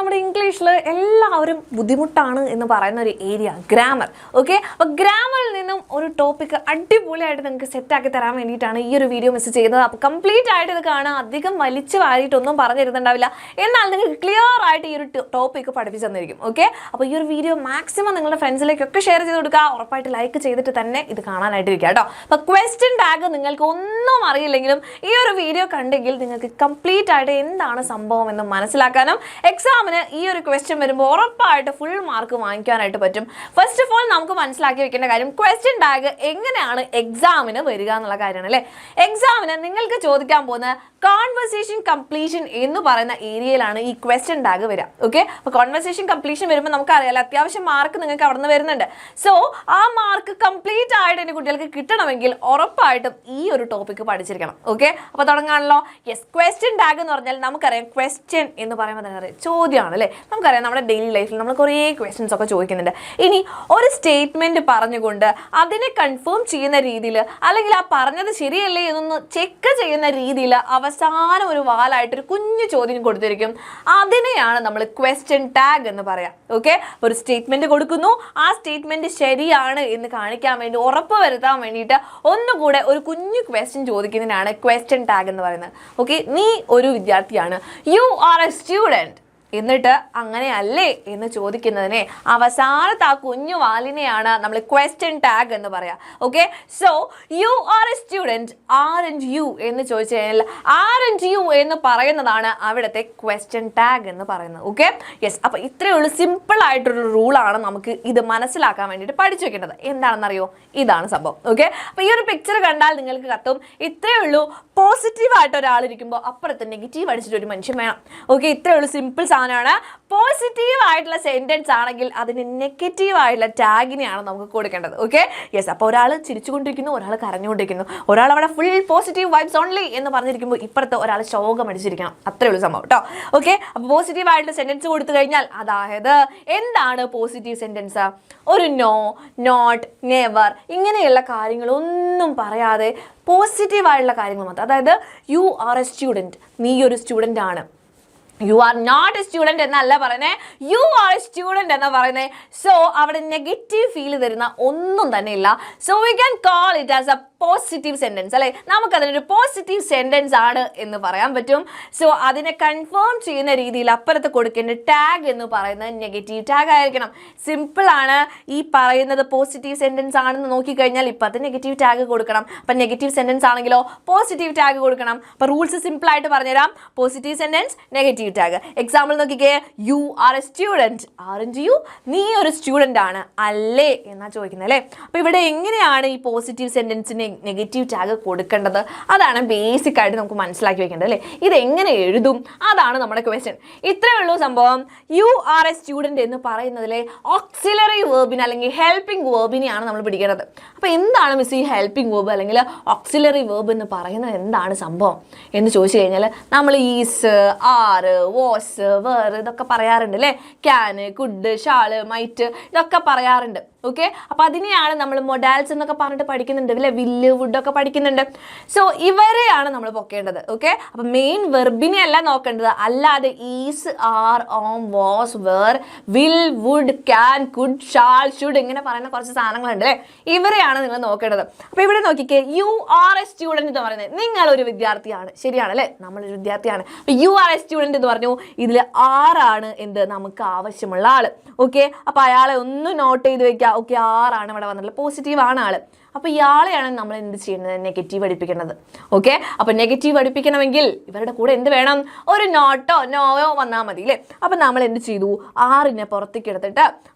നമ്മുടെ ഇംഗ്ലീഷിൽ എല്ലാവരും ബുദ്ധിമുട്ടാണ് എന്ന് പറയുന്ന ഒരു ഏരിയ ഗ്രാമർ. ഓക്കെ, അപ്പോൾ ഗ്രാമറിൽ നിന്നും ഒരു ടോപ്പിക് അടിപൊളിയായിട്ട് നിങ്ങൾക്ക് സെറ്റാക്കി തരാൻ വേണ്ടിയിട്ടാണ് ഈ ഒരു വീഡിയോ മിസ് ചെയ്യുന്നത്. അപ്പോൾ കംപ്ലീറ്റ് ആയിട്ട് ഇത് കാണാൻ അധികം വലിച്ചു വാരിയിട്ടൊന്നും പറഞ്ഞു തരുന്നുണ്ടാവില്ല, എന്നാൽ നിങ്ങൾക്ക് ക്ലിയർ ആയിട്ട് ഈ ഒരു ടോപ്പിക്ക് പഠിപ്പിച്ചു തന്നിരിക്കും. ഓക്കെ, അപ്പോൾ ഈ ഒരു വീഡിയോ മാക്സിമം നിങ്ങളുടെ ഫ്രണ്ട്സിലേക്കൊക്കെ ഷെയർ ചെയ്ത് കൊടുക്കുക. ഉറപ്പായിട്ട് ലൈക്ക് ചെയ്തിട്ട് തന്നെ ഇത് കാണാനായിട്ടിരിക്കുക കേട്ടോ. അപ്പോൾ ക്വസ്റ്റ്യൻ ടാഗ് നിങ്ങൾക്ക് ഒന്നും അറിയില്ലെങ്കിലും ഈ ഒരു വീഡിയോ കണ്ടെങ്കിൽ നിങ്ങൾക്ക് കംപ്ലീറ്റ് ആയിട്ട് എന്താണ് സംഭവം എന്ന് മനസ്സിലാക്കാനും എക്സാമിന് ഈ ഒരു ക്വസ്റ്റ്യൻ വരുമ്പോൾ ഉറപ്പായിട്ട് ഫുൾ മാർക്ക് വാങ്ങിക്കാനായിട്ട് പറ്റും. ഫസ്റ്റ് ഓഫ് ഓൾ നമുക്ക് മനസ്സിലാക്കി വെക്കേണ്ട കാര്യം ക്വസ്റ്റ്യൻ ടാഗ് എങ്ങനെയാണ് എക്സാമിന് വരിക എന്നുള്ള കാര്യമാണ് അല്ലേ. എക്സാമിന് നിങ്ങൾക്ക് ചോദിക്കാൻ പോകുന്ന കോൺവെർസേഷൻ കംപ്ലീഷൻ എന്ന് പറയുന്ന ഏരിയയിലാണ് ഈ ക്വസ്റ്റ്യൻ ടാഗ് വരിക. ഓക്കെ, അപ്പോൾ കോൺവെർസേഷൻ കംപ്ലീഷൻ വരുമ്പോൾ നമുക്കറിയാലോ അത്യാവശ്യം മാർക്ക് നിങ്ങൾക്ക് അവിടെ നിന്ന് വരുന്നുണ്ട്. സോ ആ മാർക്ക് കംപ്ലീറ്റ് ആയിട്ട് എൻ്റെ കുട്ടികൾക്ക് കിട്ടണമെങ്കിൽ ഉറപ്പായിട്ടും ഈ ഒരു ടോപ്പിക്ക് പഠിച്ചിരിക്കണം. ഓക്കെ, അപ്പോൾ തുടങ്ങാണല്ലോ. യെസ്, ക്വസ്റ്റ്യൻ ടാഗ് എന്ന് പറഞ്ഞാൽ നമുക്കറിയാം ക്വസ്റ്റ്യൻ എന്ന് പറയുമ്പോൾ തന്നെ അറിയാം ചോദ്യമാണ് അല്ലേ. നമുക്കറിയാം നമ്മുടെ ഡെയിലി ലൈഫിൽ നമ്മൾ കുറേ ക്വസ്റ്റ്യൻസ് ഒക്കെ ചോദിക്കുന്നുണ്ട്. ഇനി ഒരു സ്റ്റേറ്റ്മെൻറ്റ് പറഞ്ഞുകൊണ്ട് അതിനെ കൺഫേം ചെയ്യുന്ന രീതിയിൽ അല്ലെങ്കിൽ ആ പറഞ്ഞത് ശരിയല്ലേ എന്നൊന്ന് ചെക്ക് ചെയ്യുന്ന രീതിയിൽ അവസാനം ഒരു വാലായിട്ടൊരു കുഞ്ഞു ചോദ്യം കൊടുത്തിരിക്കും. അതിനെയാണ് നമ്മൾ ക്വസ്റ്റ്യൻ ടാഗ് എന്ന് പറയാം. ഓക്കെ, ഒരു സ്റ്റേറ്റ്മെൻറ്റ് കൊടുക്കുന്നു, ആ സ്റ്റേറ്റ്മെൻറ്റ് ശരിയാണ് എന്ന് കാണിക്കാൻ വേണ്ടി ഉറപ്പ് വരുത്താൻ വേണ്ടിയിട്ട് ഒന്നുകൂടെ ഒരു കുഞ്ഞു ക്വസ്റ്റ്യൻ ചോദിക്കുന്നതിനാണ് ക്വസ്റ്റ്യൻ ടാഗ് എന്ന് പറയുന്നത്. ഓക്കെ, നീ ഒരു വിദ്യാർത്ഥിയാണ്, യു ആർ എ സ്റ്റുഡൻറ്റ്, എന്നിട്ട് അങ്ങനെയല്ലേ എന്ന് ചോദിക്കുന്നതിനെ അവസാനത്തെ ആ കുഞ്ഞു വാലിനെയാണ് നമ്മൾ ക്വസ്റ്റ്യൻ ടാഗ് എന്ന് പറയാം. Okay, so you are a student, aren't you എന്ന് ചോദിച്ചു കഴിഞ്ഞാൽ ആർന്റ് യു എന്ന് പറയുന്നതാണ് അവിടുത്തെ ക്വസ്റ്റ്യൻ ടാഗ് എന്ന് പറയുന്നത്. ഓക്കെ, യെസ്, അപ്പോൾ ഇത്രയേ ഉള്ളൂ. സിമ്പിൾ ആയിട്ടൊരു റൂളാണ് നമുക്ക് ഇത് മനസ്സിലാക്കാൻ വേണ്ടിയിട്ട് പഠിച്ചു വെക്കേണ്ടത്. എന്താണെന്നറിയോ, ഇതാണ് സംഭവം. ഓക്കെ, അപ്പോൾ ഈ ഒരു പിക്ചർ കണ്ടാൽ നിങ്ങൾക്ക് കത്തും. ഇത്രയേ ഉള്ളൂ. പോസിറ്റീവായിട്ട് ഒരാളിരിക്കുമ്പോൾ അപ്പുറത്ത് നെഗറ്റീവ് അടിച്ചിട്ട് ഒരു മനുഷ്യൻ വേണം. ഓക്കെ, ഇത്രയേ ഉള്ളൂ. സിമ്പിൾ സാധനമാണ്. പോസിറ്റീവ് ആയിട്ടുള്ള സെന്റൻസ് ആണെങ്കിൽ അതിന് നെഗറ്റീവ് ആയിട്ടുള്ള ടാഗിനെയാണ് നമുക്ക് കൊടുക്കേണ്ടത്. ഓക്കെ, യെസ്, അപ്പോൾ ഒരാൾ ചിരിച്ചുകൊണ്ടിരിക്കുന്നു, ഒരാൾ കരഞ്ഞുകൊണ്ടിരിക്കുന്നു, ഒരാൾ അവിടെ ഫുൾ പോസിറ്റീവ് വൈബ്സ് ഓൺലി എന്ന് പറഞ്ഞിരിക്കുമ്പോൾ ഇപ്പുറത്ത് ഒരാൾ ശോകം അടിച്ചിരിക്കണം. അത്രയേ ഉള്ളൂ സംഭവം കേട്ടോ. ഓക്കെ, അപ്പോൾ പോസിറ്റീവ് ആയിട്ടുള്ള സെന്റൻസ് കൊടുത്തു കഴിഞ്ഞാൽ അതായത് എന്താണ് പോസിറ്റീവ് സെന്റൻസ്? ഒരു നോ, നോട്ട്, നെവർ ഇങ്ങനെയുള്ള കാര്യങ്ങളൊന്നും പറയാതെ പോസിറ്റീവ് ആയിട്ടുള്ള കാര്യങ്ങൾ മാത്രം. അതായത് യു ആർ എ സ്റ്റുഡൻറ്റ്, നീ ഒരു സ്റ്റുഡൻ്റ് ആണ്. You are not a student എന്നല്ല പറയുന്നത്, യു ആർ എ സ്റ്റുഡൻറ്റ് എന്ന് പറയുന്നത്. സോ അവിടെ നെഗറ്റീവ് ഫീൽ തരുന്ന ഒന്നും തന്നെ ഇല്ല. So we can call it as A positive sentence അല്ലേ. നമുക്കതിനൊരു പോസിറ്റീവ് സെൻറ്റൻസ് ആണ് എന്ന് പറയാൻ പറ്റും. സോ അതിനെ കൺഫേം ചെയ്യുന്ന രീതിയിൽ അപ്പുറത്ത് കൊടുക്കേണ്ട ടാഗ് എന്ന് പറയുന്നത് നെഗറ്റീവ് ടാഗ് ആയിരിക്കണം. സിമ്പിളാണ്. ഈ പറയുന്നത് പോസിറ്റീവ് സെൻറ്റൻസ് ആണെന്ന് നോക്കിക്കഴിഞ്ഞാൽ ഇപ്പം അത് നെഗറ്റീവ് ടാഗ് കൊടുക്കണം. അപ്പം നെഗറ്റീവ് സെൻറ്റൻസ് ആണെങ്കിലോ പോസിറ്റീവ് ടാഗ് കൊടുക്കണം. അപ്പം റൂൾസ് സിമ്പിളായിട്ട് പറഞ്ഞുതരാം. Positive sentence, negative tag. Example നോക്കിക്കേ, you are a student, aren't you, നീ ഒരു സ്റ്റുഡൻ്റ് ആണ് അല്ലേ എന്നാ ചോദിക്കുന്നത് അല്ലേ. അപ്പോൾ ഇവിടെ എങ്ങനെയാണ് ഈ പോസിറ്റീവ് സെൻറ്റൻസിന് നെഗറ്റീവ് ടാഗ് കൊടുക്കേണ്ടത്? അതാണ് ബേസിക് ആയിട്ട് നമുക്ക് മനസ്സിലാക്കി വെക്കേണ്ടത് അല്ലേ. ഇതെങ്ങനെ എഴുതും? അതാണ് നമ്മുടെ ക്വസ്റ്റ്യൻ. ഇത്രയേ ഉള്ളൂ സംഭവം. യു ആർ എ സ്റ്റുഡൻറ്റ് എന്ന് പറയുന്നതിലെ ഓക്സിലറി വേർബിനെ അല്ലെങ്കിൽ ഹെൽപ്പിംഗ് വേർബിനെയാണ് നമ്മൾ പിടിക്കേണ്ടത്. അപ്പോൾ എന്താണ് മിസ് ഈ ഹെൽപ്പിംഗ് വേർബ് അല്ലെങ്കിൽ ഓക്സിലറി വേർബ് എന്ന് പറയുന്നത് എന്താണ് സംഭവം എന്ന് ചോദിച്ചു കഴിഞ്ഞാൽ നമ്മൾ ഈസ്, ആറ്, വാസ്, വേർ ഇതൊക്കെ പറയാറുണ്ട് അല്ലേ. ക്യാന്, കുഡ്, ഷാള്, മൈറ്റ് ഇതൊക്കെ പറയാറുണ്ട്. ഓക്കെ, അപ്പോൾ അതിനെയാണ് നമ്മൾ മൊഡാൽസ് എന്നൊക്കെ പറഞ്ഞിട്ട് പഠിക്കുന്നുണ്ട് അല്ലേ. വില്ല്, വുഡൊക്കെ പഠിക്കുന്നുണ്ട്. സോ ഇവരെയാണ് നമ്മൾ പൊക്കേണ്ടത്. ഓക്കെ, അപ്പോൾ മെയിൻ വെർബിനെ അല്ല നോക്കേണ്ടത്, അല്ലാതെ is, are, am, was, were, will, would, can, could, shall, should ഇങ്ങനെ പറയുന്ന കുറച്ച് സാധനങ്ങളുണ്ട് അല്ലേ. ഇവരെയാണ് നിങ്ങൾ നോക്കേണ്ടത്. അപ്പോൾ ഇവിടെ നോക്കിക്കേ, യു ആർ എ സ്റ്റുഡൻറ്റ് എന്ന് പറയുന്നത് നിങ്ങളൊരു വിദ്യാർത്ഥിയാണ്. ശരിയാണ് അല്ലേ, നമ്മളൊരു വിദ്യാർത്ഥിയാണ്. അപ്പോൾ യു ആർ എ സ്റ്റുഡൻറ്റ് എന്ന് പറഞ്ഞു. ഇതിൽ ആറാണ് എന്ത് നമുക്ക് ആവശ്യമുള്ള ആള്. ഓക്കെ, അപ്പോൾ അയാളെ ഒന്ന് നോട്ട് ചെയ്ത് വെക്കുക. ഓക്കെ, ആറാണ് ഇവിടെ വന്നിട്ടുള്ളത്, പോസിറ്റീവ് ആണ് ആള്. അപ്പോൾ ഇയാളെയാണ് നമ്മൾ എന്ത് ചെയ്യുന്നത്? നെഗറ്റീവ് പഠിപ്പിക്കുന്നത്. ഓക്കെ, അപ്പോൾ നെഗറ്റീവ് പഠിപ്പിക്കണമെങ്കിൽ ഇവരുടെ കൂടെ എന്ത് വേണം? ഒരു നോട്ടോ നോയോ വന്നാൽ മതി അല്ലേ. അപ്പോൾ നമ്മൾ എന്ത് ചെയ്തു? ആറിനെ പുറത്തേക്ക് എടുത്തിട്ട്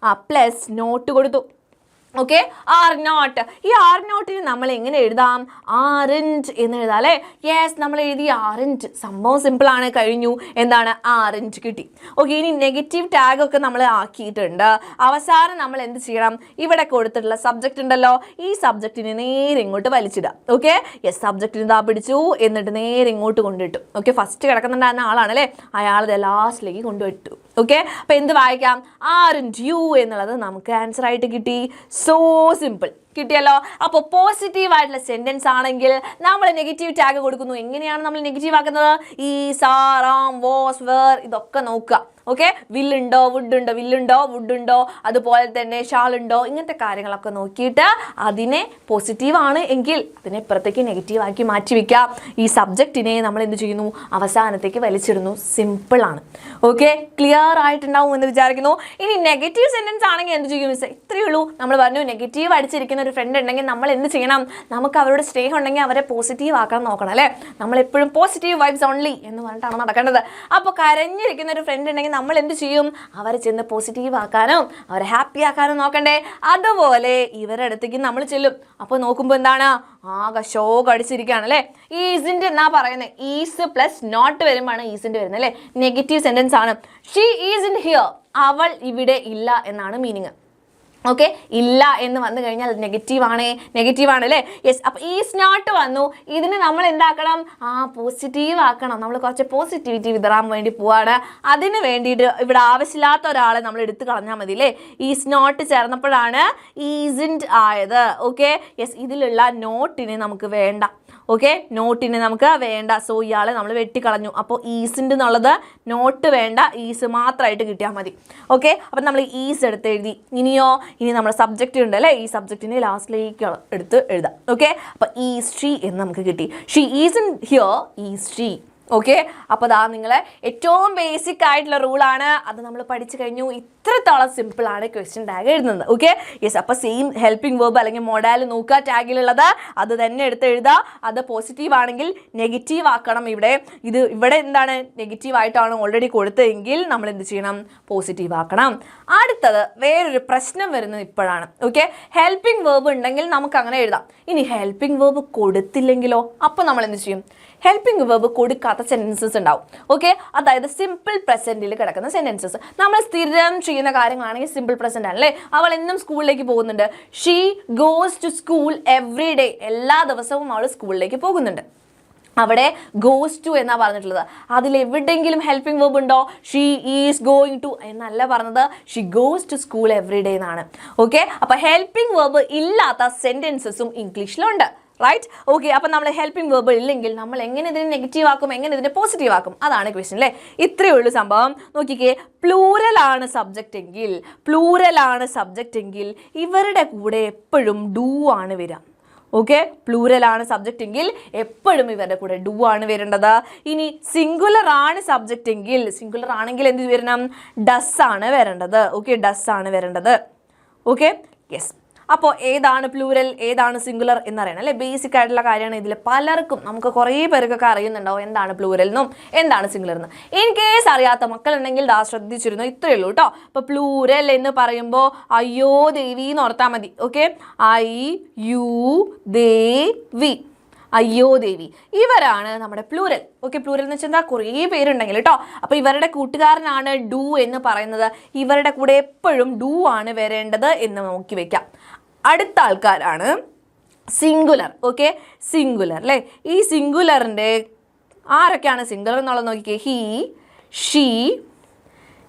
പ്ലസ് നോട്ട് കൊടുത്തു. Okay, are not. ഈ ആർ നോട്ടിന് നമ്മൾ എങ്ങനെ എഴുതാം? ആറന്റ് എന്ന് എഴുതാം അല്ലേ. യെസ്, നമ്മൾ എഴുതി ആറന്റ്. സംഭവം സിമ്പിളാണ്, കഴിഞ്ഞു. എന്താണ്? ആറന്റ് കിട്ടി. ഓക്കെ, ഇനി നെഗറ്റീവ് ടാഗ് ഒക്കെ നമ്മൾ ആക്കിയിട്ടുണ്ട്. അവസാനം നമ്മൾ എന്ത് ചെയ്യണം? ഇവിടെ കൊടുത്തിട്ടുള്ള സബ്ജക്റ്റ് ഉണ്ടല്ലോ, ഈ സബ്ജക്റ്റിനെ നേരെ ഇങ്ങോട്ട് വലിച്ചിടുക. ഓക്കെ, യെസ്, സബ്ജക്റ്റിന് ഇതാ പിടിച്ചു, എന്നിട്ട് നേരെ ഇങ്ങോട്ട് കൊണ്ടിട്ടു. ഓക്കെ, ഫസ്റ്റ് കിടക്കുന്നുണ്ടായിരുന്ന ആളാണ് അല്ലേ, അയാളത് ലാസ്റ്റിലേക്ക് കൊണ്ടുവിട്ടു. ഓക്കെ, അപ്പോൾ എന്ത് വായിക്കാം? ആർന്റ് യു എന്നുള്ളത് നമുക്ക് ആൻസർ ആയിട്ട് കിട്ടി. So simple. കിട്ടിയല്ലോ. അപ്പോൾ പോസിറ്റീവ് ആയിട്ടുള്ള സെന്റൻസ് ആണെങ്കിൽ നമ്മൾ നെഗറ്റീവ് ടാഗ് കൊടുക്കുന്നു. എങ്ങനെയാണ് നമ്മൾ നെഗറ്റീവ് ആക്കുന്നത്? Is, are, am, was, were ഇതൊക്കെ നോക്കുക. ഓക്കെ, വില്ലുണ്ടോ, വുഡുണ്ടോ, വില്ലുണ്ടോ, വുഡുണ്ടോ, അതുപോലെ തന്നെ ഷാളുണ്ടോ, ഇങ്ങനത്തെ കാര്യങ്ങളൊക്കെ നോക്കിയിട്ട് അതിനെ പോസിറ്റീവ് ആണ് എങ്കിൽ അതിനെ ഇപ്പുറത്തേക്ക് നെഗറ്റീവ് ആക്കി മാറ്റി വെക്കാം. ഈ സബ്ജക്റ്റിനെ നമ്മൾ എന്ത് ചെയ്യുന്നു? അവസാനത്തേക്ക് വലിച്ചിടുന്നു. സിമ്പിളാണ്. ഓക്കെ, ക്ലിയർ ആയിട്ടുണ്ടാവും എന്ന് വിചാരിക്കുന്നു. ഇനി നെഗറ്റീവ് സെന്റൻസ് ആണെങ്കിൽ എന്ത് ചെയ്യും മിസ്? ഇത്രയേ ഉള്ളൂ. നമ്മൾ പറഞ്ഞു നെഗറ്റീവ് അടിച്ചിരിക്കുന്ന ഒരു ഫ്രണ്ട് ഉണ്ടെങ്കിൽ നമ്മൾ എന്ത് ചെയ്യണം? നമുക്ക് അവരോട് സ്നേഹം ഉണ്ടെങ്കിൽ അവരെ പോസിറ്റീവ് ആക്കാൻ നോക്കണം അല്ലേ? നമ്മളെപ്പോഴും പോസിറ്റീവ് വൈബ്സ് ഓൺലി എന്ന് പറഞ്ഞിട്ടാണ് നടക്കേണ്ടത്. അപ്പോൾ കരഞ്ഞിരിക്കുന്ന ഒരു ഫ്രണ്ട് ഉണ്ടെങ്കിൽ നമ്മൾ എന്ത് ചെയ്യും? അവരെ ചെന്ന് പോസിറ്റീവ് ആക്കാനും അവരെ ഹാപ്പി ആക്കാനും നോക്കണ്ടേ? അതുപോലെ ഇവരുടെ അടുത്തേക്ക് നമ്മൾ ചെല്ലും. അപ്പോൾ നോക്കുമ്പോൾ എന്താണ്? ആകെ ഷോക്ക് അടിച്ചിരിക്കുകയാണ് അല്ലേ? ഈസിൻ്റെ എന്നാ പറയുന്നത്? ഈസ് പ്ലസ് നോട്ട് വരുമ്പോഴാണ് ഈസിൻ്റെ വരുന്നത് അല്ലേ? നെഗറ്റീവ് സെന്റൻസ് ആണ്. ഷീ ഈസിൻറ്റ് ഹിയർ, അവൾ ഇവിടെ ഇല്ല എന്നാണ് മീനിങ്. ഓക്കെ, ഇല്ല എന്ന് വന്നു കഴിഞ്ഞാൽ നെഗറ്റീവ് ആണ് അല്ലേ? യെസ്. അപ്പോൾ ഈസ് നോട്ട് വന്നു. ഇതിന് നമ്മൾ എന്താക്കണം? പോസിറ്റീവ് ആക്കണം. നമ്മൾ കുറച്ച് പോസിറ്റിവിറ്റി വിതറാൻ വേണ്ടി പോവാണ്. അതിന് വേണ്ടിയിട്ട് ഇവിടെ ആവശ്യമില്ലാത്ത ഒരാളെ നമ്മൾ എടുത്തു കളഞ്ഞാൽ മതി അല്ലേ? ഈസ് നോട്ട് ചേർന്നപ്പോഴാണ് ഈസിൻറ്റ് ആയത്. Okay, yes. ഇതിലുള്ള നോട്ടിന് നമുക്ക് വേണ്ട. ഓക്കെ, നോട്ടിന് നമുക്ക് വേണ്ട. സോ ഇയാളെ നമ്മൾ വെട്ടിക്കളഞ്ഞു. അപ്പോൾ ഈസിൻ്റെ എന്നുള്ളത് നോട്ട് വേണ്ട, ഈസ് മാത്രമായിട്ട് കിട്ടിയാൽ മതി. ഓക്കെ, അപ്പം നമ്മൾ ഈസ് എടുത്ത് എഴുതി. ഇനി നമ്മുടെ സബ്ജക്റ്റ് ഉണ്ട് അല്ലേ? ഈ സബ്ജക്റ്റിനെ ലാസ്റ്റിലേക്ക് എടുത്ത് എഴുതാം. ഓക്കെ, അപ്പം ഈസ് ഷീ എന്ന് നമുക്ക് കിട്ടി. She is in here, is she. Okay, അപ്പോൾ അതാ നിങ്ങൾ ഏറ്റവും ബേസിക് ആയിട്ടുള്ള റൂളാണ്. അത് നമ്മൾ പഠിച്ചു കഴിഞ്ഞു. ഇത്രത്തോളം സിമ്പിളാണ് ക്വസ്റ്റ്യൻ ടാഗ് എഴുതുന്നത്. Okay, yes. അപ്പോൾ സെയിം ഹെൽപ്പിംഗ് വേർബ് അല്ലെങ്കിൽ മൊഡാൽ നോക്കുക ടാഗിലുള്ളത്. അത് തന്നെ എടുത്ത് എഴുതുക. അത് പോസിറ്റീവ് ആണെങ്കിൽ നെഗറ്റീവ് ആക്കണം. ഇവിടെ എന്താണ്? നെഗറ്റീവ് ആയിട്ടാണ് ഓൾറെഡി കൊടുത്തതെങ്കിൽ നമ്മൾ എന്ത് ചെയ്യണം? പോസിറ്റീവ് ആക്കണം. അടുത്തത് വേറൊരു പ്രശ്നം വരുന്നത് ഇപ്പോഴാണ്. ഓക്കെ, ഹെൽപ്പിംഗ് വേർബ് ഉണ്ടെങ്കിൽ നമുക്ക് അങ്ങനെ എഴുതാം. ഇനി ഹെൽപ്പിംഗ് വേർബ് കൊടുത്തില്ലെങ്കിലോ? അപ്പോൾ നമ്മൾ എന്ത് ചെയ്യും? ഹെൽപ്പിംഗ് വേർബ് കൊടുക്കാത്ത സെന്റൻസസ് ഉണ്ടാവും. ഓക്കെ, അതായത് സിമ്പിൾ പ്രസന്റിൽ കിടക്കുന്ന സെന്റൻസസ്. നമ്മൾ സ്ഥിരം ചെയ്യുന്ന കാര്യങ്ങളാണെങ്കിൽ സിമ്പിൾ പ്രസന്റ് ആണല്ലേ? അവൾ എന്നും സ്കൂളിലേക്ക് പോകുന്നുണ്ട്. She goes to school every day, എല്ലാ ദിവസവും അവൾ സ്കൂളിലേക്ക് പോകുന്നുണ്ട്. അവിടെ ഗോസ് ടു എന്നാ പറഞ്ഞിട്ടുള്ളത്. അതിലെവിടെയെങ്കിലും ഹെൽപ്പിംഗ് വേർബ് ഉണ്ടോ? ഷീ ഈസ് ഗോയിങ് ടു എന്നല്ല പറഞ്ഞത്, she goes to school every day എന്നാണ്. ഓക്കെ, അപ്പോൾ ഹെൽപ്പിംഗ് വേർബ് ഇല്ലാത്ത സെന്റൻസസും ഇംഗ്ലീഷിലുണ്ട്. റൈറ്റ്? ഓക്കെ, അപ്പം നമ്മൾ ഹെൽപ്പിംഗ് വേർബ് ഇല്ലെങ്കിൽ നമ്മൾ എങ്ങനെ ഇതിനെ നെഗറ്റീവ് ആക്കും, എങ്ങനെ ഇതിനെ പോസിറ്റീവ് ആക്കും? അതാണ് ക്വസ്റ്റ്യൻ അല്ലേ? ഇത്രയേ ഉള്ളൂ സംഭവം. നോക്കിക്കേ, പ്ലൂറലാണ് സബ്ജക്റ്റ് എങ്കിൽ ഇവരുടെ കൂടെ എപ്പോഴും ഡു ആണ് വരിക. ഓക്കെ, പ്ലൂറലാണ് സബ്ജക്റ്റ് എങ്കിൽ എപ്പോഴും ഇവരുടെ കൂടെ ഡു ആണ് വരേണ്ടത്. ഇനി സിംഗുലർ ആണ് സബ്ജക്റ്റ് എങ്കിൽ, സിംഗുലർ ആണെങ്കിൽ എന്ത് വരണം? ഡസ് ആണ് വരേണ്ടത്. ഓക്കെ, ഡസ് ആണ് വരേണ്ടത്. Okay, yes. അപ്പോൾ ഏതാണ് പ്ലൂരൽ, ഏതാണ് സിംഗുലർ എന്നറിയണം അല്ലേ? ബേസിക് ആയിട്ടുള്ള കാര്യമാണ്. ഇതിൽ പലർക്കും, നമുക്ക് കുറേ പേർക്കൊക്കെ അറിയുന്നുണ്ടാവും എന്താണ് പ്ലൂരൽ എന്നും എന്താണ് സിംഗുലർ എന്നും. ഇൻ കേസ് അറിയാത്ത മക്കളുണ്ടെങ്കിൽ ശ്രദ്ധിച്ചിരുന്നു. ഇത്രയേ ഉള്ളൂ കേട്ടോ. അപ്പോൾ പ്ലൂരൽ എന്ന് പറയുമ്പോൾ അയ്യോ ദേവി എന്ന് ഓർത്താൽ മതി. ഓക്കെ, ഐ യു ദേവി, അയ്യോ ദേവി, ഇവരാണ് നമ്മുടെ പ്ലൂരൽ. ഓക്കെ, പ്ലൂരൽ എന്ന് വെച്ചാൽ എന്താ? കുറേ പേരുണ്ടെങ്കിൽ കേട്ടോ. അപ്പോൾ ഇവരുടെ കൂട്ടുകാരനാണ് ഡു എന്ന് പറയുന്നത്. ഇവരുടെ കൂടെ എപ്പോഴും ഡു ആണ് വരേണ്ടത് എന്ന് നോക്കി വെക്കാം. അടുത്ത ആൾക്കാരാണ് സിംഗുലർ. ഓക്കെ, സിംഗുലർ അല്ലേ? ഈ സിംഗുലറിൻ്റെ ആരൊക്കെയാണ് സിംഗുലർ എന്നുള്ളത് നോക്കിക്കേ. He, she,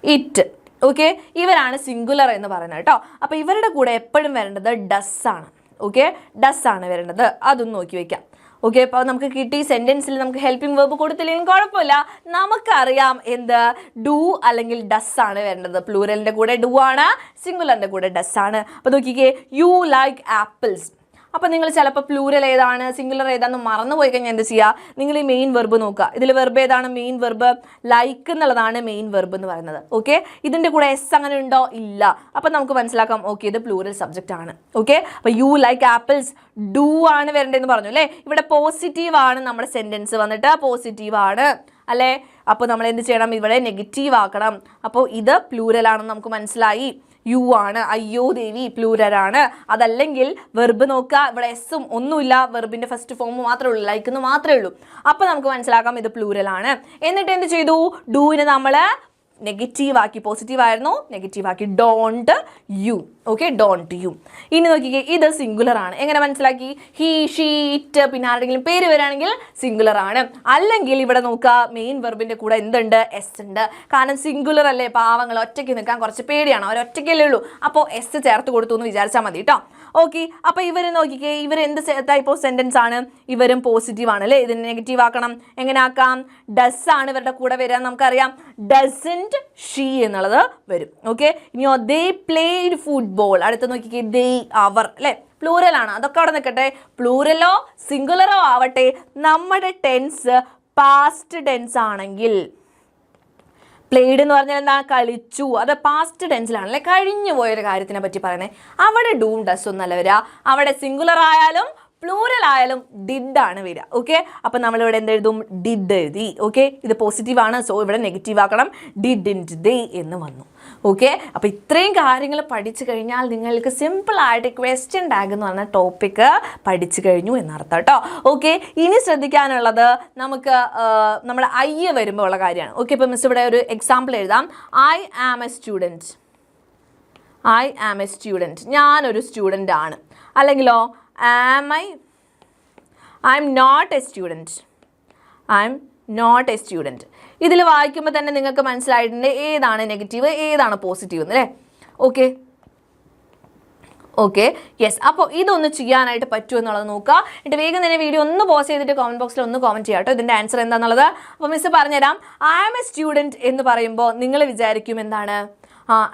it. ഓക്കെ, ഇവരാണ് സിംഗുലർ എന്ന് പറയുന്നത് കേട്ടോ. അപ്പോൾ ഇവരുടെ കൂടെ എപ്പോഴും വരേണ്ടത് ഡസ് ആണ്. ഓക്കെ, ഡസ് ആണ് വരേണ്ടത്. അതൊന്ന് നോക്കി വയ്ക്കാം. ഓക്കെ, അപ്പോൾ നമുക്ക് കിട്ടി സെൻറ്റൻസിൽ നമുക്ക് ഹെൽപ്പിംഗ് വേർബ് കൊടുത്തില്ലെങ്കിൽ കുഴപ്പമില്ല. നമുക്കറിയാം എന്ത്? ഡു അല്ലെങ്കിൽ ഡസ് ആണ് വരേണ്ടത്. പ്ലൂറലിൻ്റെ കൂടെ ഡു ആണ്, സിംഗുലറിൻ്റെ കൂടെ ഡസ് ആണ്. അപ്പോൾ നോക്കിക്കേ, യു ലൈക്ക് ആപ്പിൾസ്. അപ്പോൾ നിങ്ങൾ ചിലപ്പോൾ പ്ലൂരൽ ഏതാണ് സിംഗുലർ ഏതാണെന്ന് മറന്നു പോയി കഴിഞ്ഞാൽ എന്ത് ചെയ്യുക? നിങ്ങൾ ഈ മെയിൻ വെർബ് നോക്കുക. ഇതിൽ വെർബ് ഏതാണ്? മെയിൻ വെർബ് ലൈക്ക് എന്നുള്ളതാണ് മെയിൻ വെർബ് എന്ന് പറയുന്നത്. ഓക്കെ, ഇതിൻ്റെ കൂടെ എസ് അങ്ങനെ ഉണ്ടോ? ഇല്ല. അപ്പോൾ നമുക്ക് മനസ്സിലാക്കാം, ഓക്കെ, ഇത് പ്ലൂരൽ സബ്ജക്റ്റ് ആണ്. ഓക്കെ, അപ്പോൾ യു ലൈക്ക് ആപ്പിൾസ്, ഡു ആണ് വരേണ്ടതെന്ന് പറഞ്ഞു അല്ലേ? ഇവിടെ പോസിറ്റീവ് ആണ് നമ്മുടെ സെൻറ്റൻസ് വന്നിട്ട്, പോസിറ്റീവ് ആണ് അല്ലേ? അപ്പോൾ നമ്മൾ എന്ത് ചെയ്യണം? ഇവിടെ നെഗറ്റീവ് ആക്കണം. അപ്പോൾ ഇത് പ്ലൂരലാണെന്ന് നമുക്ക് മനസ്സിലായി. യു ആണ്, അയ്യോ ദേവി പ്ലൂരലാണ്. അതല്ലെങ്കിൽ വെർബ് നോക്കുക, ഇവിടെ എസ്സും ഒന്നുമില്ല, വെർബിൻ്റെ ഫസ്റ്റ് ഫോം മാത്രമേ ഉള്ളൂ, ലൈക്ക് എന്ന് മാത്രമേ ഉള്ളൂ. അപ്പോൾ നമുക്ക് മനസ്സിലാക്കാം ഇത് പ്ലൂരലാണ്. എന്നിട്ട് എന്ത് ചെയ്തു? ഡൂവിന് നമ്മൾ നെഗറ്റീവ് ആക്കി, പോസിറ്റീവ് ആയിരുന്നു നെഗറ്റീവ് ആക്കി, don't you. Okay, don't you. ഇനി നോക്കിക്കേ, ഇത് സിംഗുലർ ആണ്. എങ്ങനെ മനസ്സിലാക്കി? ഹി, ഷീ, ഇറ്റ്, പിന്നെ ആരുടെങ്കിലും പേര് വരികയാണെങ്കിൽ സിംഗുലർ ആണ്. അല്ലെങ്കിൽ ഇവിടെ നോക്കുക, മെയിൻ വെർബിന്റെ കൂടെ എന്തുണ്ട്? എസ് ഉണ്ട്. കാരണം സിംഗുലർ അല്ലേ, പാവങ്ങൾ ഒറ്റയ്ക്ക് നിൽക്കാൻ കുറച്ച് പേടിയാണ്, അവർ ഒറ്റയ്ക്കല്ലേ ഉള്ളൂ. അപ്പോൾ എസ് ചേർത്ത് കൊടുത്തു എന്ന് വിചാരിച്ചാൽ മതി കേട്ടോ. ഓക്കെ, അപ്പോൾ ഇവർ നോക്കിക്കേ, ഇവർ എന്ത് ടൈപ്പ് ഓഫ് സെൻറ്റൻസ് ആണ്? ഇവരും പോസിറ്റീവ് ആണ് അല്ലേ, ഇതിന് നെഗറ്റീവ് ആക്കണം. എങ്ങനെ ആക്കാം? ഡസ് ആണ് ഇവരുടെ കൂടെ വരിക, നമുക്കറിയാം. ഡസൻറ്റ് ഷീ എന്നുള്ളത് വരും. ഓക്കെ, ഇനിയോ ദേ പ്ലേഡ് ഫുട്ബോൾ. അടുത്ത് നോക്കിക്കേ, ദേ, അവർ അല്ലേ, പ്ലൂറൽ ആണ്. അതൊക്കെ അവിടെ നിൽക്കട്ടെ. പ്ലൂറലോ സിംഗുലറോ ആവട്ടെ, നമ്മുടെ ടെൻസ് പാസ്റ്റ് ടെൻസ് ആണെങ്കിൽ, പ്ലേഡ് എന്ന് പറഞ്ഞാൽ എന്താ? കളിച്ചു. അത് പാസ്റ്റ് ടെൻസിലാണല്ലേ, കഴിഞ്ഞു പോയൊരു കാര്യത്തിനെ പറ്റി പറയുന്നത്. അവിടെ ഡൂം ഡസ് ഒന്നല്ല വരിക. അവിടെ സിംഗുലർ ആയാലും പ്ലൂറൽ ആയാലും ഡിഡ് ആണ് വരിക. ഓക്കെ, അപ്പം നമ്മളിവിടെ എന്തെഴുതും? ഡിഡ് എഴുതി. ഓക്കെ, ഇത് പോസിറ്റീവ് ആണ്, സോ ഇവിടെ നെഗറ്റീവ് ആക്കണം. ഡിഡിൻറ്റ് ദേ എന്ന് വന്നു. ഓക്കെ, അപ്പോൾ ഇത്രയും കാര്യങ്ങൾ പഠിച്ചു കഴിഞ്ഞാൽ നിങ്ങൾക്ക് സിമ്പിളായിട്ട് ക്വസ്റ്റ്യൻ ടാഗ് എന്ന് പറഞ്ഞ ടോപ്പിക്ക് പഠിച്ചു കഴിഞ്ഞു എന്നർത്ഥം കേട്ടോ. ഓക്കെ, ഇനി ശ്രദ്ധിക്കാനുള്ളത് നമുക്ക് നമ്മുടെ ഐ വരുമ്പോൾ ഉള്ള കാര്യമാണ്. ഓക്കെ, ഇപ്പോൾ മിസ് ഇവിടെ ഒരു എക്സാമ്പിൾ എഴുതാം. I am a student. I am a student, ഞാനൊരു സ്റ്റുഡൻ്റ് ആണ്. അല്ലെങ്കിലോ I am not a student. I am not a student. ഇതിൽ വായിക്കുമ്പോൾ തന്നെ നിങ്ങൾക്ക് മനസ്സിലായിട്ടുണ്ട് ഏതാണ് നെഗറ്റീവ് ഏതാണ് പോസിറ്റീവ് എന്നല്ലേ. Okay okay yes. അപ്പോൾ ഇതൊന്ന് ചെയ്യാനായിട്ട് പറ്റുമോ എന്നുള്ളത് നോക്കുക. എന്നിട്ട് വേഗം തന്നെ വീഡിയോ ഒന്ന് പോസ് ചെയ്തിട്ട് കമൻറ്റ് ബോക്സിൽ ഒന്ന് കമൻറ്റ് ചെയ്യാം കേട്ടോ, ഇതിൻ്റെ ആൻസർ എന്താണെന്നുള്ളത്. അപ്പോൾ മിസ് പറഞ്ഞുതരാം. ഐ ആം എ സ്റ്റുഡൻറ്റ് എന്ന് പറയുമ്പോൾ നിങ്ങൾ വിചാരിക്കും എന്താണ്?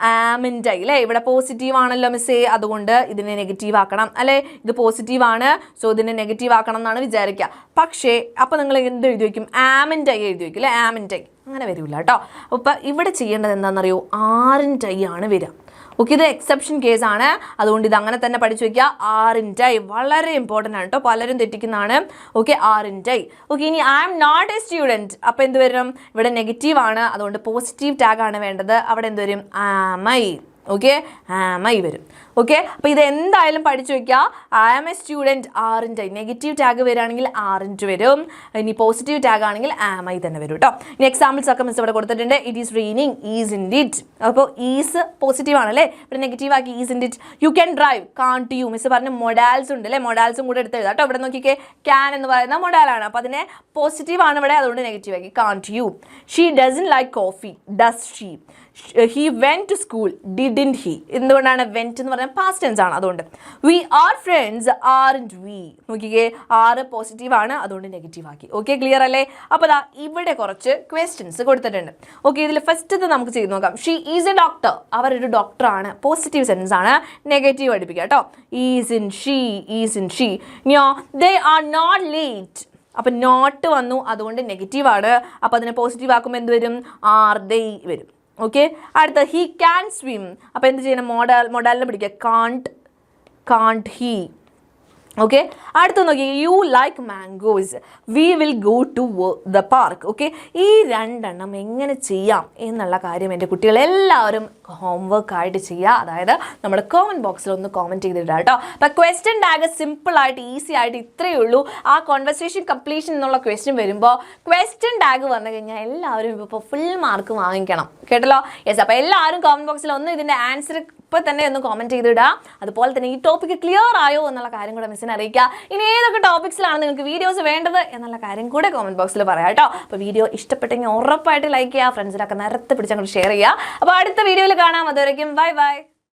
ആമിൻ്റെ അല്ലേ, ഇവിടെ പോസിറ്റീവ് ആണല്ലോ മിസ്സേ, അതുകൊണ്ട് ഇതിനെ നെഗറ്റീവ് ആക്കണം അല്ലേ. ഇത് പോസിറ്റീവ് ആണ്, സോ ഇതിനെ നെഗറ്റീവ് ആക്കണം എന്നാണ് വിചാരിക്കുക. പക്ഷേ അപ്പോൾ നിങ്ങൾ എന്ത് എഴുതി വയ്ക്കും? ആമിൻ്റെ ഐ എഴുതി വയ്ക്കും അല്ലേ. ആമിൻ്റെ ഐ അങ്ങനെ വരില്ല കേട്ടോ. അപ്പോൾ ഇവിടെ ചെയ്യേണ്ടത് എന്താണെന്നറിയോ? ആറിൻ്റെ ഐ ആണ് വരിക. ഓക്കെ, ഇത് എക്സെപ്ഷൻ കേസ് ആണ്, അതുകൊണ്ട് ഇത് അങ്ങനെ തന്നെ പഠിച്ചു വയ്ക്കുക. ആറിൻ്റെ ഐ വളരെ ഇമ്പോർട്ടൻ്റ് ആണ് കേട്ടോ, പലരും തെറ്റിക്കുന്നതാണ്. ഓക്കെ, ആറിൻ്റെ ഐ. ഓക്കെ, ഇനി I am not a student, അപ്പോൾ എന്ത് വരും? ഇവിടെ നെഗറ്റീവ് ആണ്, അതുകൊണ്ട് പോസിറ്റീവ് ടാഗ് ആണ് വേണ്ടത്. അവിടെ എന്ത് വരും? Am I. Okay, am I വരും. ഓക്കെ, അപ്പോൾ ഇത് എന്തായാലും പഠിച്ചു വയ്ക്കുക. ഐ ആം എ സ്റ്റുഡൻറ്റ്, ആറിൻ്റെ ഐ. നെഗറ്റീവ് ടാഗ് വരികയാണെങ്കിൽ ആറിൻ്റെ വരും. ഇനി പോസിറ്റീവ് ടാഗ് ആണെങ്കിൽ ആം ഐ തന്നെ വരും കേട്ടോ. ഇനി എക്സാമ്പിൾസ് ഒക്കെ മിസ് ഇവിടെ കൊടുത്തിട്ടുണ്ട്. It is raining, isn't it. അപ്പോൾ ഈസ് പോസിറ്റീവ് ആണല്ലേ, ഇവിടെ നെഗറ്റീവ് ആക്കി isn't it. You can drive, can't you. Miss പറഞ്ഞ മൊഡാൽസ് ഉണ്ട് അല്ലേ, മൊഡാൽസും കൂടെ എടുത്ത് എഴുതാം കേട്ടോ. ഇവിടെ നോക്കിക്കേ, ക്യാൻ എന്ന് പറയുന്ന മൊഡാലാണ്, അപ്പോൾ അതിനെ പോസിറ്റീവ് ആണ് ഇവിടെ, അതുകൊണ്ട് നെഗറ്റീവ് ആക്കി can't you. She doesn't like coffee, does she. He went to school, didn't he. എന്തുകൊണ്ടാണ്? വെൻറ്റ് എന്ന് പറഞ്ഞാൽ പാസ്റ്റ് ടെൻസ് ആണ്, അതുകൊണ്ട്. We are friends, aren't we. നോക്കിക്കേ, ആറ് പോസിറ്റീവ് ആണ്, അതുകൊണ്ട് നെഗറ്റീവ് ആക്കി. ഓക്കെ, ക്ലിയർ അല്ലേ? അപ്പോൾ ദാ ഇവിടെ കുറച്ച് ക്വസ്റ്റ്യൻസ് കൊടുത്തിട്ടുണ്ട്. ഓക്കെ, ഇതിൽ ഫസ്റ്റത്തെ നമുക്ക് ചെയ്ത് നോക്കാം. ഷീ ഈസ് എ ഡോക്ടർ, അവരൊരു ഡോക്ടറാണ്, പോസിറ്റീവ് സെൻറ്റൻസ് ആണ്, നെഗറ്റീവ് പഠിപ്പിക്കുക കേട്ടോ. Is in she, is in she. ഇനിയോ ദേ ആർ നോട്ട് ലേറ്റ്, അപ്പം നോട്ട് വന്നു, അതുകൊണ്ട് നെഗറ്റീവ് ആണ്. അപ്പോൾ അതിനെ പോസിറ്റീവ് ആക്കുമ്പോൾ എന്ത് വരും? ആർ ദേ വരും. ഓക്കെ, അടുത്ത ഹി ക്യാൻ സ്വിം, അപ്പോൾ എന്ത് ചെയ്യണം? മൊഡാലിനെ പിടിക്കുക, കാൺട്ട് ഹി. ഓക്കെ, അടുത്ത നോക്കി, you like mangoes, we will go to the park. Okay, ഈ രണ്ടെണ്ണം എങ്ങനെ ചെയ്യാം എന്നുള്ള കാര്യം എൻ്റെ കുട്ടികളെല്ലാവരും ഹോംവർക്കായിട്ട് ചെയ്യുക. അതായത് നമ്മുടെ കോമൻറ്റ് ബോക്സിൽ ഒന്ന് കോമൻറ്റ് ചെയ്തിട്ടാണ് കേട്ടോ. അപ്പോൾ ക്വസ്റ്റ്യൻ ടാഗ് സിമ്പിളായിട്ട് ഈസി ആയിട്ട് ഇത്രയേ ഉള്ളൂ. ആ കോൺവെർസേഷൻ കംപ്ലീഷൻ എന്നുള്ള ക്വസ്റ്റ്യൻ വരുമ്പോൾ ക്വസ്റ്റ്യൻ ടാഗ് വന്നു കഴിഞ്ഞാൽ എല്ലാവരും ഇപ്പോൾ ഫുൾ മാർക്ക് വാങ്ങിക്കണം കേട്ടല്ലോ. യെസ്, അപ്പോൾ എല്ലാവരും കോമൻറ്റ് ബോക്സിൽ ഒന്ന് ഇതിൻ്റെ ആൻസർ ഇപ്പോൾ തന്നെ ഒന്ന് കോമൻറ്റ് ചെയ്തിടുക. അതുപോലെ തന്നെ ഈ ടോപ്പിക്ക് ക്ലിയർ ആയോ എന്നുള്ള കാര്യം കൂടെ മിസ്സിനെ അറിയിക്കുക. ഇനി ഏതൊക്കെ ടോപ്പിക്സിലാണ് നിങ്ങൾക്ക് വീഡിയോസ് വേണ്ടത് എന്നുള്ള കാര്യം കൂടെ കോമൻറ്റ് ബോക്സിൽ പറയാം കേട്ടോ. അപ്പോൾ വീഡിയോ ഇഷ്ടപ്പെട്ടെങ്കിൽ ഉറപ്പായിട്ട് ലൈക്ക് ചെയ്യുക, ഫ്രണ്ട്സിനൊക്കെ നിരത്തി പിടിച്ച് അങ്ങോട്ട് ഷെയർ ചെയ്യുക. അപ്പോൾ അടുത്ത വീഡിയോയിൽ കാണാം. അതുവരയ്ക്കും ബൈ ബൈ.